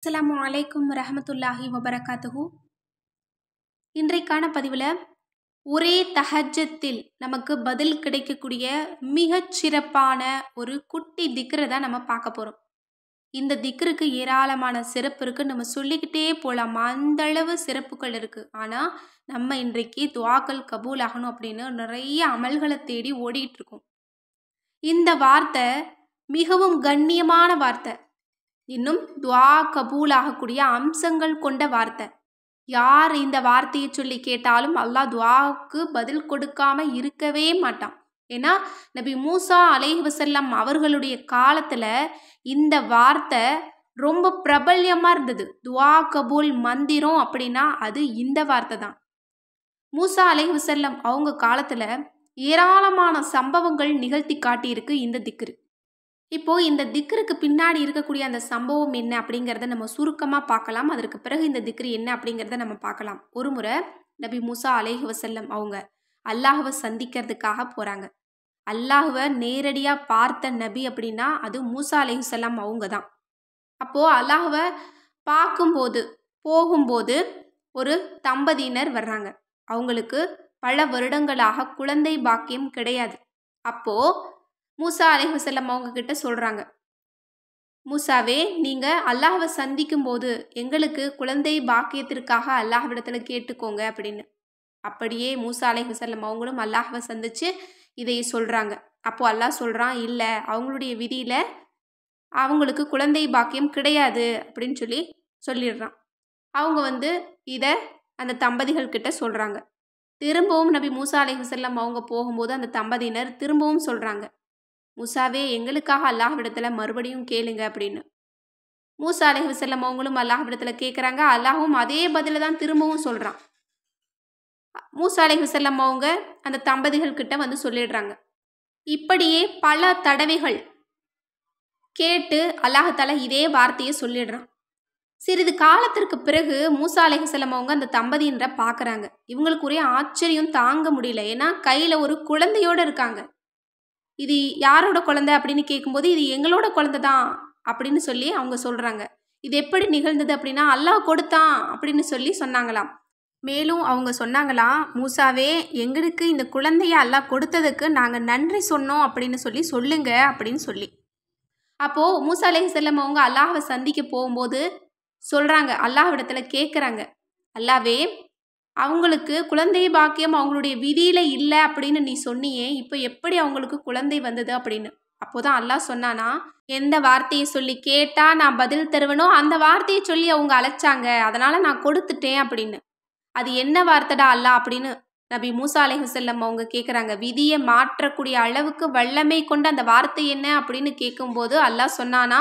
அஸ்ஸலாமு அலைக்கும் வரஹமத்துல்லாஹி வபரகாத்துஹு. இன்றைக்கான பதிவில் ஒரே தஹஜத்தில் நமக்கு பதில் கிடைக்கக்கூடிய மிகச் சிறப்பான ஒரு குட்டி திக்ரை தான் நம்ம பார்க்க போகிறோம். இந்த திக்ருக்கு ஏராளமான சிறப்பு இருக்குது, நம்ம சொல்லிக்கிட்டே போகலாம், அந்த அளவு சிறப்புகள் இருக்குது. ஆனால் நம்ம இன்றைக்கு துஆக்கள் கபூல் ஆகணும் அப்படின்னு நிறைய அமல்களை தேடி ஓடிட்டு இருக்கோம். இந்த வார்த்தை மிகவும் கண்ணியமான வார்த்தை, இன்னும் துஆ கபூல் ஆகக்கூடிய அம்சங்கள் கொண்ட வார்த்தை. யார் இந்த வார்த்தையை சொல்லி கேட்டாலும் அல்லாஹ் துஆவுக்கு பதில் கொடுக்காம இருக்கவே மாட்டான். ஏன்னா நபி மூசா அலைஹி வஸல்லம் அவர்களுடைய காலத்தில் இந்த வார்த்தை ரொம்ப பிரபல்யமாக இருந்தது. துஆ கபூல் மந்திரம் அப்படின்னா அது இந்த வார்த்தை தான். மூசா அலைஹி வஸல்லம் அவங்க காலத்தில் ஏராளமான சம்பவங்கள் நிகழ்த்தி காட்டியிருக்கு இந்த திக்ரு. இப்போது இந்த திக்ருக்கு பின்னாடி இருக்கக்கூடிய அந்த சம்பவம் என்ன அப்படிங்கிறத நம்ம சுருக்கமாக பார்க்கலாம். அதற்கு பிறகு இந்த திக்ரு என்ன அப்படிங்கிறத நம்ம பார்க்கலாம். ஒரு முறை நபி மூசா அலைஹி வஸல்லம் அவங்க அல்லாஹ்வை சந்திக்கிறதுக்காக போகிறாங்க. அல்லாஹ்வை நேரடியாக பார்த்த நபி அப்படின்னா அது மூசா அலைஹி வஸல்லம் அவங்க தான். அப்போது அல்லாஹ்வை போகும்போது ஒரு தம்பதியினர் வர்றாங்க. அவங்களுக்கு பல வருடங்களாக குழந்தை பாக்கியம் கிடையாது. அப்போது மூசா அலைஹி வஸல்லம் அவங்க கிட்ட சொல்கிறாங்க, மூசாவே, நீங்கள் அல்லாஹ்வை சந்திக்கும் போது எங்களுக்கு குழந்தை பாக்கியத்திற்காக அல்லாஹ்விடத்தில் கேட்டுக்கோங்க அப்படின்னு. அப்படியே மூசா அலைஹி வஸல்லம் அவங்களும் அல்லாஹ்வை சந்தித்து இதை சொல்கிறாங்க. அப்போது அல்லாஹ் சொல்கிறான், இல்லை, அவங்களுடைய விதியில் அவங்களுக்கு குழந்தை பாக்கியம் கிடையாது அப்படின்னு சொல்லிடுறான். அவங்க இதை அந்த தம்பதிகள் கிட்ட சொல்கிறாங்க. திரும்பவும் நபி மூசா அலைஹி வஸல்லம் அவங்க போகும்போது அந்த தம்பதியினர் திரும்பவும் சொல்கிறாங்க, மூசாவே, எங்களுக்காக அல்லாஹ்விடத்தில் மறுபடியும் கேளுங்க அப்படின்னு. மூசா அலைஹி வஸல்லம் அவங்களும் அல்லாஹ்விடத்தில் கேட்குறாங்க. அல்லாஹும் அதே பதில தான் திரும்பவும் சொல்கிறான். மூசா அலைஹி வஸல்லம் அவங்க அந்த தம்பதிகள் கிட்ட சொல்லிடுறாங்க. இப்படியே பல தடவைகள் கேட்டு அல்லாஹ் தஆலா இதே வார்த்தையை சொல்லிடுறான். சிறிது காலத்திற்கு பிறகு மூசா அலைஹி வஸல்லம் அவங்க அந்த தம்பதியினரை பார்க்குறாங்க. இவங்களுக்கு ஒரே ஆச்சரியம் தாங்க முடியல. ஏன்னா கையில் ஒரு குழந்தையோடு இருக்காங்க. இது யாரோட குழந்தை அப்படின்னு கேட்கும்போது இது எங்களோட குழந்தை தான் அப்படின்னு அவங்க சொல்கிறாங்க. இது எப்படி நிகழ்ந்தது அப்படின்னா அல்லாஹ் கொடுத்தான் அப்படின்னு சொன்னாங்களாம். மேலும் அவங்க சொன்னாங்களாம், மூசாவே, எங்களுக்கு இந்த குழந்தைய அல்லாஹ் கொடுத்ததுக்கு நாங்கள் நன்றி சொன்னோம் அப்படின்னு சொல்லுங்க அப்படின்னு. அப்போது மூசா அலைஹி வஸல்லம் அவங்க அல்லாஹ்வை சந்திக்க போகும்போது சொல்கிறாங்க, அல்லாஹ்விடத்தில் கேட்குறாங்க, அல்லாவே, அவங்களுக்கு குழந்தை பாக்கியம் அவங்களுடைய விதியில் இல்லை அப்படின்னு நீ சொன்னியே, இப்போ எப்படி அவங்களுக்கு குழந்தை வந்தது அப்படின்னு. அப்போதான் அல்லாஹ் சொன்னானா, எந்த வார்த்தையை சொல்லி கேட்டால் நான் பதில் தருவனோ அந்த வார்த்தையை சொல்லி அவங்க அழைச்சாங்க, அதனால் நான் கொடுத்துட்டேன் அப்படின்னு. அது என்ன வார்த்தைடா அல்லாஹ் அப்படின்னு நபி மூசா அலைஹி வஸல்லம் அவங்க கேட்குறாங்க. விதியை மாற்றக்கூடிய அளவுக்கு வல்லமை கொண்ட அந்த வார்த்தை என்ன அப்படின்னு கேட்கும்போது அல்லாஹ் சொன்னானா,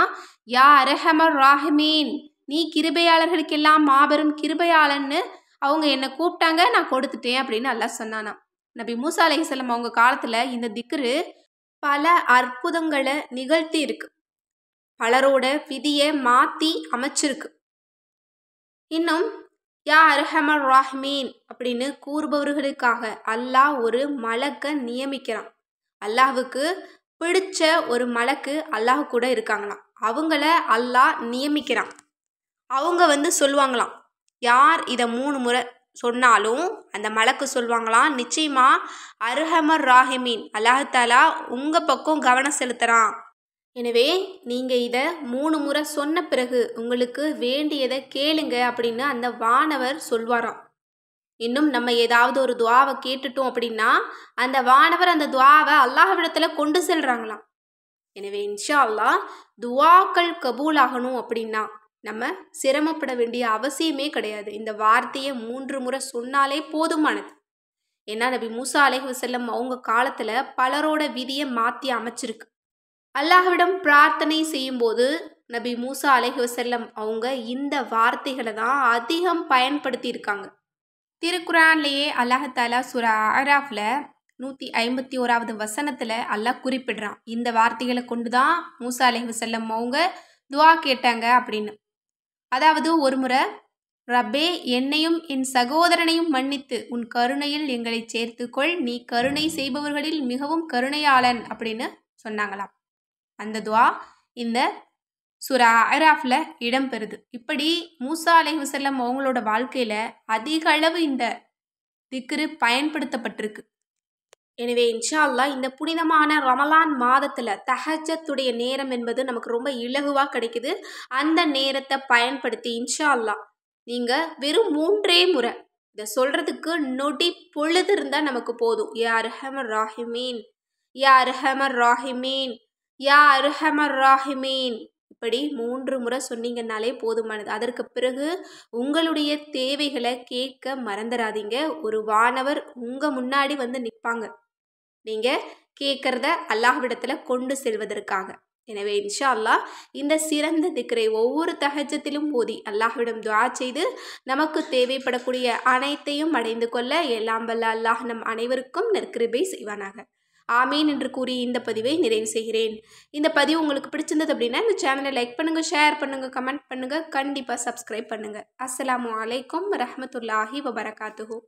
யா அரஹமர் ராஹிமீன், நீ கிருபையாளர்களுக்கெல்லாம் மாபெரும் கிருபையாளன்னு அவங்க என்னை கூப்பிட்டாங்க, நான் கொடுத்துட்டேன் அப்படின்னு அல்லாஹ் சொன்னானா. நபி மூசா அலைஹி வஸல்லம் அவங்க காலத்தில் இந்த திக்ரு பல அற்புதங்களை நிகழ்த்தி இருக்கு. பலரோட விதியை மாற்றி அமைச்சிருக்கு. இன்னும் யா அரஹமர் ராஹிமீன் அப்படின்னு கூறுபவர்களுக்காக அல்லாஹ் ஒரு மலக்கை நியமிக்கிறான். அல்லாஹ்வுக்கு பிடிச்ச ஒரு மலக்கு அல்லாஹ் கூட இருக்காங்களாம். அவங்கள அல்லாஹ் நியமிக்கிறான். அவங்க சொல்லுவாங்களாம், யார் இதை 3 முறை சொன்னாலும் அந்த மலக்கு சொல்லுவாங்களாம், நிச்சயமாக அர்ஹமர் ராஹிமீன் அல்லாஹ் தஆலா உங்கள் பக்கம் கவனம் செலுத்துகிறான். எனவே நீங்கள் இதை 3 முறை சொன்ன பிறகு உங்களுக்கு வேண்டியதை கேளுங்க அப்படின்னு அந்த வானவர் சொல்வாராம். இன்னும் நம்ம ஏதாவது ஒரு துஆவை கேட்டுட்டோம் அப்படின்னா அந்த வானவர் அந்த துஆவை அல்லாஹ்விடத்தில் கொண்டு செல்கிறாங்களாம். எனவே இன்ஷா அல்லாஹ் துஆக்கள் கபூல் ஆகணும் அப்படின்னா நம்ம சிரமப்பட வேண்டிய அவசியமே கிடையாது. இந்த வார்த்தையை 3 முறை சொன்னாலே போதுமானது. ஏன்னா நபி மூசா அலைஹி வஸல்லம் அவங்க காலத்தில் பலரோட விதியை மாற்றி அமைச்சிருக்கு. அல்லாஹ்விடம் பிரார்த்தனை செய்யும்போது நபி மூசா அலைஹி வஸல்லம் அவங்க இந்த வார்த்தைகளை தான் அதிகம் பயன்படுத்தி இருக்காங்க. திருக்குரான்லேயே அல்லாஹ் தஆலா சூரா அராஃப்ல 151வது வசனத்தில் அல்லாஹ் குறிப்பிடுறான், இந்த வார்த்தைகளை கொண்டு தான் மூசா அலைஹி வஸல்லம் அவங்க துஆ கேட்டாங்க அப்படின்னு. அதாவது ஒரு முறை, ரப்பே, என்னையும் என் சகோதரனையும் மன்னித்து உன் கருணையில் எங்களை சேர்த்துக்கொள், நீ கருணை செய்பவர்களில் மிகவும் கருணையாளன் அப்படின்னு சொன்னாங்களாம். அந்த துஆ இந்த சூரா அராஃப்ல இடம்பெறுது. இப்படி மூசா அலைஹிஸ்ஸலாம் அவங்களோட வாழ்க்கையில அதிக அளவு இந்த திக்ரு பயன்படுத்தப்பட்டிருக்கு. எனவே இன்ஷா அல்லாஹ் இந்த புனிதமான ரமலான் மாதத்துல தஹஜ்ஜத்துடைய நேரம் என்பது நமக்கு ரொம்ப இலகுவா கிடைக்குது. அந்த நேரத்தை பயன்படுத்தி இன்ஷா அல்லாஹ் நீங்க வெறும் 3 முறை இதை சொல்றதுக்கு நொடி பொழுது இருந்தா நமக்கு போதும். யா அர்ஹமர் ராஹிமீன், யா அர்ஹமர் ராஹிமீன், யா அர்ஹமர் ராஹிமீன், இப்படி 3 முறை சொன்னீங்கன்னாலே போதுமானது. அதற்கு பிறகு உங்களுடைய தேவைகளை கேட்க மறந்துடாதீங்க. ஒரு வானவர் உங்க முன்னாடி வந்து நிற்பாங்க, நீங்க கேட்கறத அல்லாஹ்விடத்துல கொண்டு செல்வதற்காக. எனவே இன்ஷா அல்லாஹ் இந்த சிறந்த திக்ரை ஒவ்வொரு தஹஜ்ஜத்திலும் ஓதி அல்லாஹ்விடம் துஆ செய்து நமக்கு தேவைப்படக்கூடிய அனைத்தையும் அடைந்து கொள்ள எல்லாம் வல்ல அல்லாஹ் நம் அனைவருக்கும் நற்கிருபை செய்வானாக. ஆமீன் என்று கூறி இந்த பதிவை நிறைவு செய்கிறேன். இந்த பதிவு உங்களுக்கு பிடிச்சிருந்தது அப்படின்னா இந்த சேனலை லைக் பண்ணுங்க, ஷேர் பண்ணுங்க, கமெண்ட் பண்ணுங்க, கண்டிப்பாக சப்ஸ்கிரைப் பண்ணுங்க. அஸ்ஸலாமு அலைக்கும் வரஹ்மத்துல்லாஹி வபரகாத்துஹு.